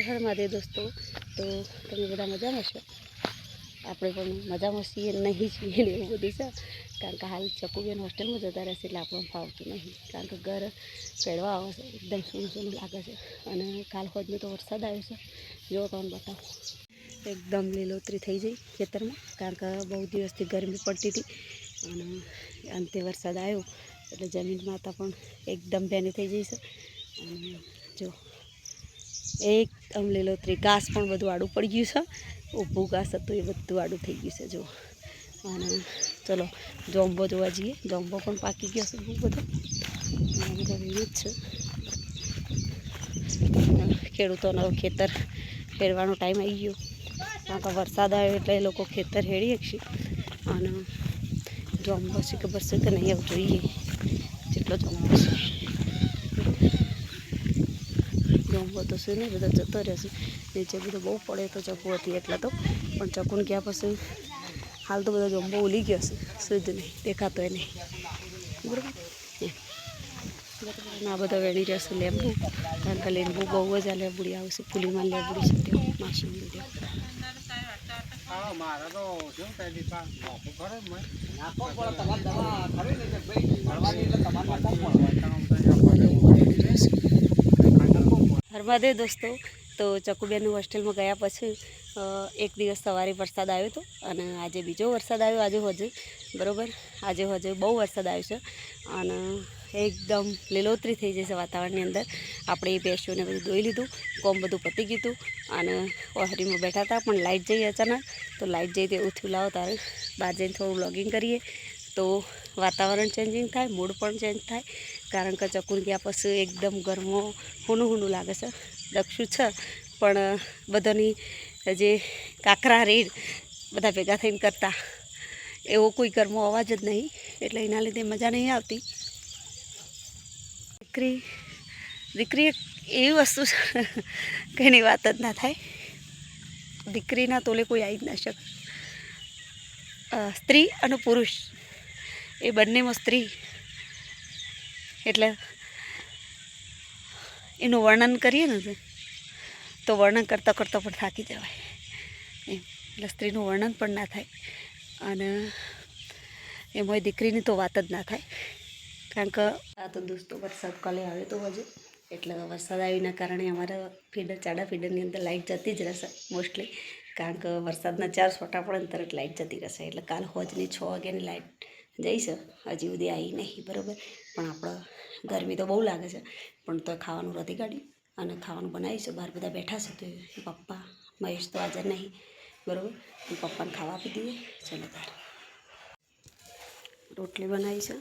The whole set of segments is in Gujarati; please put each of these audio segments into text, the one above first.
હર હર મહાદેવ દોસ્તો। તો તમે બધા મજામાં છો? આપણે પણ મજામાં છીએ નહીં છીએ એવું બધું છે, કારણ કે હાલ ચકુબેન હોસ્ટેલમાં જતા રહેશે એટલે આપણને ફાવતું નહીં, કારણ કે ઘર પેડવા આવે છે, એકદમ સૂનું સૂનું લાગે છે। અને કાલ હોજનો તો વરસાદ આવ્યો છે, જો તમને બતાવો એકદમ લીલોતરી થઈ જઈ ખેતરમાં, કારણ કે બહુ દિવસથી ગરમી પડતી હતી અને અંતે વરસાદ આવ્યો એટલે જમીન માતા પણ એકદમ ભેની થઈ જઈ છે। અને જો એકદમ લીલોતરી, ઘાસ પણ બધું આડું પડી ગયું છે, ઊભું ઘાસ હતું એ બધું આડું થઈ ગયું છે જો। અને ચલો જોંબો જોવા જઈએ, જોંબો પણ પાકી ગયો છે બહુ બધો, બધા વેરી જ છે। ખેડૂતોનો ખેતર હેરવાનો ટાઈમ આવી ગયો, કારણ કે વરસાદ આવ્યો એટલે એ લોકો ખેતર હેરી શકશે। અને જોંબો છે ખબર છે કે નહીં એવું જોઈએ, જેટલો જોંબો છે જોંબો તો શું નહીં બધો જતો રહેશે, નીચે બધો બહુ પડે તો ચકુ હતી એટલે તો, પણ ચકુને ગયા પછી હાલ તો બધો જોંબો ઉલી ગયો છે, શુદ્ધ નહીં દેખાતો એ નહીં, બરાબર। આ બધો વેણી રહેશે લેંબુ, કારણ કે લીંબુ બહુ જ આ લેબુડી આવશે, પુલીમાં લેબુડી છે તે માસી હરમાદે દોસ્તો। તો ચકુબેનનું હોસ્ટેલમાં ગયા પછી એક દિવસ સવારે વરસાદ આવ્યો હતો અને આજે બીજો વરસાદ આવ્યો, આજે હોજે બરાબર, આજે હોજે બહુ વરસાદ આવ્યો છે અને એકદમ લીલોતરી થઈ જશે વાતાવરણની અંદર। આપણે એ ભેંસોને બધું દોઈ લીધું, કોમ બધું પતી ગયું હતું અને ઓહરીમાં બેઠા હતા, પણ લાઇટ જઈ અચાનક, તો લાઇટ જઈ તે ઉઠ્યું લાવો તારે બહાર જઈને થોડું લોગિંગ કરીએ તો વાતાવરણ ચેન્જિંગ થાય, મૂડ પણ ચેન્જ થાય, કારણ કે ચકુન ગયા પછી એકદમ ગરમો હુનું હુનું લાગે છે। દક્ષુ છે પણ બધાની જે કાકરા રેડ બધા ભેગા થઈને કરતા એવો કોઈ ગરમો અવાજ જ નહીં, એટલે એના લીધે મજા નહીં આવતી। દીકરી એક એવી વસ્તુ છે કે એની વાત જ ના થાય, દીકરીના તોલે કોઈ આવી જ ના શકે। સ્ત્રી અને પુરુષ એ બંનેમાં સ્ત્રી એટલે એનું વર્ણન કરીએ ને તો વર્ણન કરતાં કરતાં પણ થાકી જવાય એમ, એટલે સ્ત્રીનું વર્ણન પણ ના થાય અને એમાં દીકરીની તો વાત જ ના થાય, કારણ કે આ તો દોસ્તો વરસાદ કાલે આવ્યો તો હજુ, એટલે વરસાદ આવ્યાના કારણે અમારા ફીડર ચાડા ફીડરની અંદર લાઇટ જતી જ રહેશે મોસ્ટલી, કારણ કે વરસાદના 4 છોટા પડે ને તરત લાઇટ જતી રહેશે, એટલે કાલ હોજની 6 વાગ્યાની લાઇટ જઈશે, હજી સુધી આવી નહીં બરાબર। પણ આપણે ગરમી તો બહુ લાગે છે, પણ તો ખાવાનું રધી કાઢ્યું અને ખાવાનું બનાવીશું, બહાર બધા બેઠા છે તો પપ્પા મહેશ તો હાજર નહીં બરાબર, પપ્પાને ખાવા આપી દઈએ। ચલો તાર રોટલી બનાવી છે,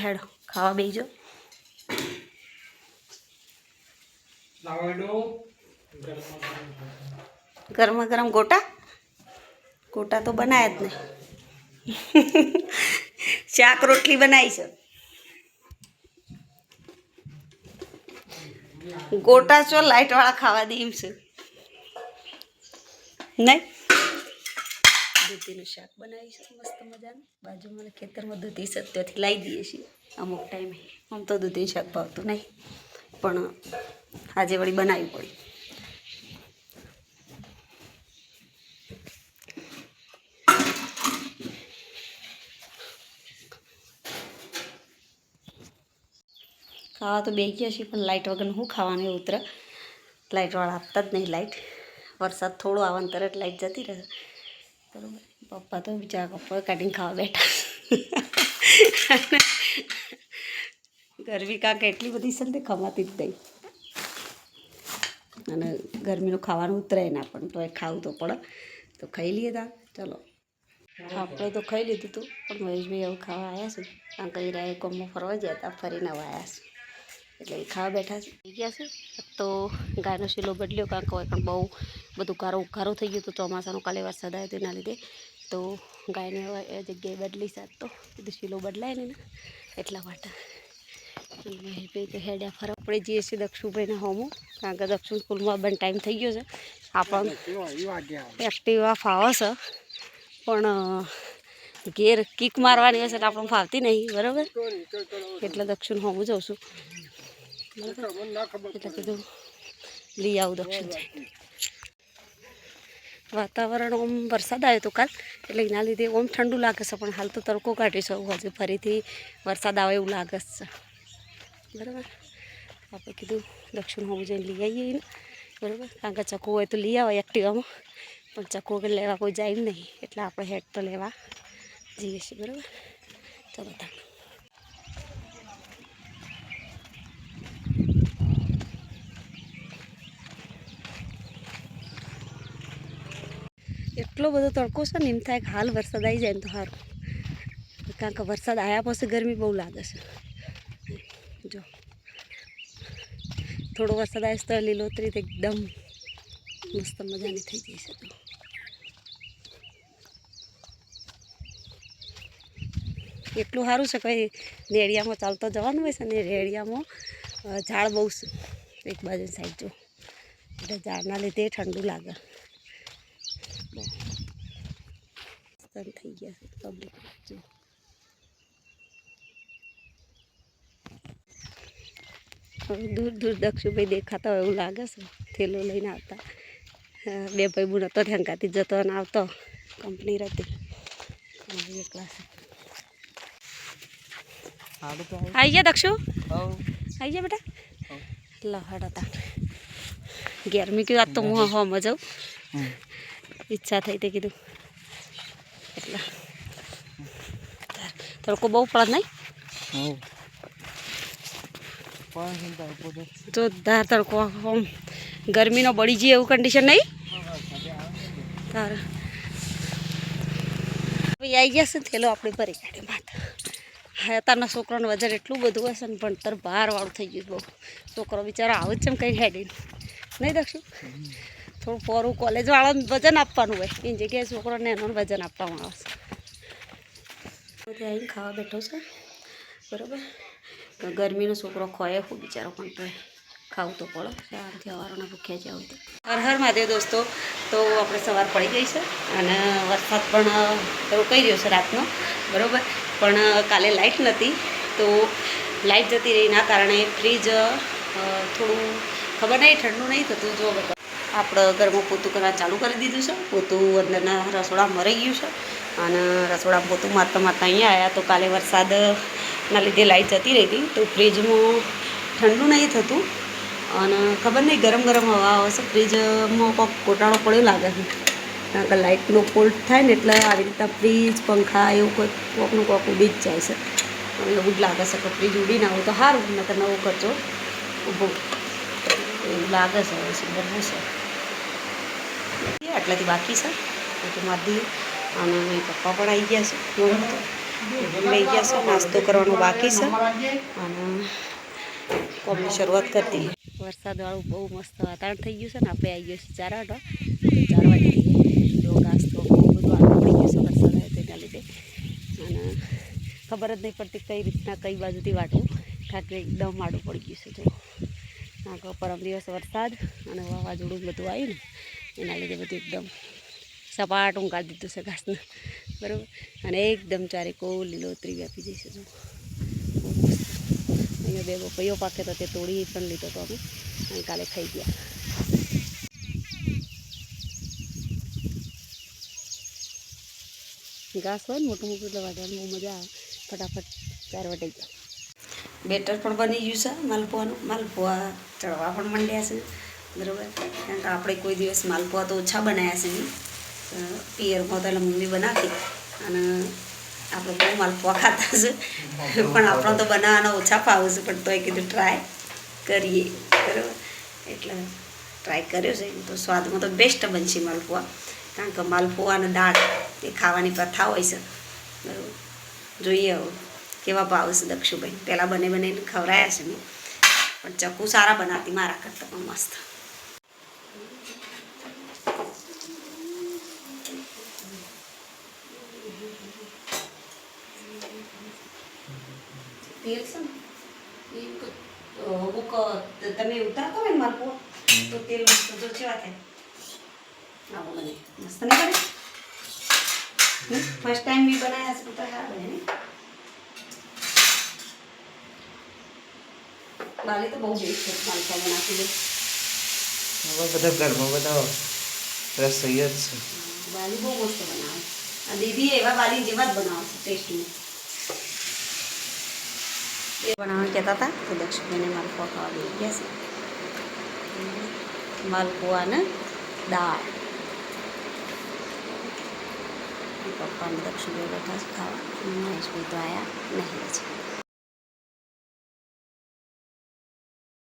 હેડો ખાવા બેસજો। ગરમા ગરમ ગોટા, ગોટા તો બનાયા જ નહીં, શાક રોટલી બનાવી છે, ગોટા ચો લાઇટ વાળા ખાવા દે એમ છે નહીં। દૂધીનું શાક બનાવી છે મસ્ત મજાનું, બાજુમાં ખેતરમાં દૂધી છે ત્યાંથી લાવી દઈએ છીએ અમુક ટાઈમે, આમ તો દૂધીનું શાક ભાવતું નહીં પણ આજે વળી બનાવવી પડી। ખાવા તો બે ગયા છીએ પણ લાઇટ વગરનું શું ખાવાનું એ ઉતરે, લાઇટવાળા આપતા જ નહીં લાઇટ, વરસાદ થોડો આવે ને તરત લાઇટ જતી રહે બરાબર। પપ્પા તો બિચારા કપડાં કાઢીને ખાવા બેઠા, ગરમી કાંક એટલી બધી છે ને ખવાતી જ નહીં, અને ગરમીનું ખાવાનું ઉતરે ના પણ તો એ ખાવું તો પડે, તો ખાઈ લઈએ તા ચલો। આપણે તો ખાઈ લીધું હતું પણ મહેશભાઈ એવું ખાવા આવ્યા છે, કારણ કે એ રાય કોમમાં ફરવા ગયા હતા, ફરીને આવ્યા છે એટલે એ ખાવા બેઠા છે ગયા છે। તો ગાયનો શીલો બદલ્યો, કારણ કે પણ બહુ બધું ઉઘારો થઈ ગયું હતું, ચોમાસાનું કાલે વરસાદ આવ્યો તેના લીધે, તો ગાયને એ જગ્યાએ બદલી સાત તો બધું શીલો બદલાય ને એટલા માટે મહેશભાઈ તો હેડ્યા ફરવા। આપણે જઈએ છીએ દક્ષુભાઈના હોમું, કારણ કે દક્ષિણ સ્કૂલમાં બંધ ટાઈમ થઈ ગયો છે, આપણને એક્ટિવા ફાવે છે પણ ઘેર કિક મારવાની હશે એટલે આપણને ફાવતી નહીં બરાબર, એટલે દક્ષિણ હોમું જાઉં છું બરાબર। એટલે કીધું લઈ આવું દક્ષિણ જઈને. વાતાવરણ ઓમ વરસાદ આવ્યો તો કાલ, એટલે એના લીધે ઓમ ઠંડુ લાગે છે, પણ હાલ તો તડકો કાઢીશું. હજુ ફરીથી વરસાદ આવે એવું લાગે છે. બરાબર, આપણે કીધું દક્ષિણ હોવું જઈને લઈ આવીએ ને. બરાબર, કારણ કે ચકુ હોય તો લઈ આવે એક્ટિવામાં, પણ ચકુ વગર લેવા કોઈ જાય નહીં, એટલે આપણે હેડ તો લેવા જઈએ છીએ. બરાબર, ચલો તાણ. એટલો બધો તડકો છે ને, એમ થાય કે હાલ વરસાદ આવી જાય ને તો સારું, કારણ કે વરસાદ આવ્યા પછી ગરમી બહુ લાગે છે. જો થોડો વરસાદ આવે તો લીલોતરી એકદમ મસ્ત મજાની થઈ જશે. તો એટલું સારું છે કે રેડિયામાં ચાલતો જવાનું હોય છે ને, રેડિયામાં ઝાડ બહુ છે એક બાજુ સાઈડ. જો એટલે ઝાડના લીધે ઠંડુ લાગે. થઈ ગયા છે પબ્લિક. જો દૂર દૂર દક્ષુભાઈ દેખાતા હોય એવું લાગે છે, થેલો લઈને આવતા. બે ભાઈ બુન હતો ધ્યાનકાથી જતો અને આવતો, કંપની રહેતી એકલા છે. આવી ગયા દક્ષુ? આવી ગયા બેટા? લહડ હતા ઘેર. મેં કીધું આજ તો હું હોમાં જાઉં, ઈચ્છા થઈ તે કીધું. એટલે તડકો બહુ પડે નહીં? જોરદાર તડકો, આમ ગરમીનો બળી જઈએ એવું કન્ડિશન નહીં તારે. આવી ગયા છે થેલો આપણે ભરી કાઢી માથે. હા, અત્યારના છોકરાનું વજન એટલું બધું હશે ને, ભણતર ભારવાળું થઈ ગયું બહુ. છોકરો બિચારો આવે જ છે એમ કંઈ હેડીને નહીં દક્ષું? થોડું પોરું કોલેજવાળાને વજન આપવાનું હોય, એની જગ્યાએ છોકરોને એનું વજન આપવામાં આવશે. આવીને ખાવા બેઠો છે. બરાબર, ગરમીનો છોકરો ખોય ખૂબ બિચારો, પણ તો ખાવું તો પડે. સવારથી અવારોના ભૂખ્યા છે હોય તો. હર હર મહાદેવ દોસ્તો. તો આપણે સવાર પડી ગઈ છે અને વરસાદ પણ રોકાઈ રહ્યો છે રાતનો. બરાબર, પણ કાલે લાઇટ નહોતી, તો લાઇટ જતી રહીના કારણે ફ્રીજ થોડું ખબર નહીં ઠંડુ નહીં થતું. જો આપણે ઘરમાં પોતું કરવા ચાલુ કરી દીધું છે. પોતું અંદરના રસોડામાં મરી ગયું છે અને રસોડામાં પોતું મારતા મારતા અહીંયા આવ્યા. તો કાલે વરસાદના લીધે લાઇટ જતી રહી હતી, તો ફ્રીજમાં ઠંડુ નહીં થતું અને ખબર નહીં ગરમ ગરમ હવા આવે છે. ફ્રીજમાં કોઈક ગોટાળો પડ્યો લાગે છે, કારણ કે લાઇટનો ફોલ્ટ થાય ને એટલે આવી રીતના ફ્રીજ પંખા એવું કોઈકનું કોઈક ઉડી જ જાય છે. એવું જ લાગે છે કે ફ્રીજ ઉડી ના હોય તો સારું, નકર નવો ખર્ચો ઊભો એવું લાગે છે. હવે શું કરવું છે, આટલાથી બાકી છે તો મારી અને પપ્પા પણ આવી ગયા છે, લઈ ગયા છે. નાસ્તો કરવાનો બાકી છે અને કોમની શરૂઆત કરતી. વરસાદવાળું બહુ મસ્ત વાતાવરણ થઈ ગયું છે ને. આપણે આવી ગયો છે 4 વાગે જો ઘાસ તો બહુ બધું આડું પડી ગયું છે વરસાદ આવે તેના લીધે. અને ખબર જ નહીં પડતી કઈ રીતના કઈ બાજુથી વાટવું, કારણ કે એકદમ આડું પડી ગયું છે. જો કારણ પરમ દિવસ વરસાદ અને વાવાઝોડું બધું આવ્યું ને, એના લીધે બધું એકદમ સપાટ ઊંઘાડી દીધું છે ઘાસને. બરાબર, અને એકદમ ચારેકો લીલોતરી વ્યાપી જઈશે. જો અહીંયા 2 પપૈયો પાકે તો તે તોડી પણ લીધો તો અમે, અને કાલે ખાઈ ગયા. ઘાસ હોય ને મોટું મોટું એટલે વાટવાની બહુ મજા આવે. ફટાફટ 4 વાટી ગયા. બેટર પણ બની ગયું છે માલપુઆનું. માલપુઆ ચડવા પણ માંડ્યા છે. બરાબર, કારણ કે આપણે કોઈ દિવસ માલપુઆ તો ઓછા બનાવ્યા છે. પિયરમાં તો એટલે મમ્મી બનાવતી અને આપણે બહુ માલપુઆ ખાતા છે, પણ આપણો તો બનાવવાનો ઓછા ફાવે છે, પણ તોય કીધું ટ્રાય કરીએ. બરાબર, એટલે ટ્રાય કર્યો છે. તો સ્વાદમાં તો બેસ્ટ બનશે માલપુઆ, કારણ કે માલપુઆ અને દાળ એ ખાવાની પ્રથા હોય છે. બરાબર, જોઈએ હવે કેવા ભાવ છે દક્ષુભાઈ. પહેલાં બને ખવડાયા છે મેં, પણ ચકુ સારા બનાવતી મારા કરતાં પણ મસ્ત. તેલ છે ને અમુક તમે ઉતારતો હોય ને માલપુઆ, તો તેલ મસ્ત જો કેવા થાય આવો બને મસ્ત નહીં બને. ફર્સ્ટ ટાઈમ બી બનાવ્યા છે તો સારા બને ને. બાલી તો બહુ બેસ્ટ છે માલપુઆ બનાવતી. હવે બધા ઘરમાં બધા રસોઈ જ છે. બાલી બહુ મસ્ત બનાવે આ દીદી એવા બાલી જેવા જ બનાવે છે ટેસ્ટમાં. એ બનાવવાનું કહેતા હતા તો દક્ષિણભાઈને માલપુઆ ખાવા દઈ ગયા છે. માલપુઆ ને દાળ. પપ્પાને દક્ષિણભાઈ બેઠા છે ખાવા. મહેશભાઈ તો આવ્યા નહીં છે.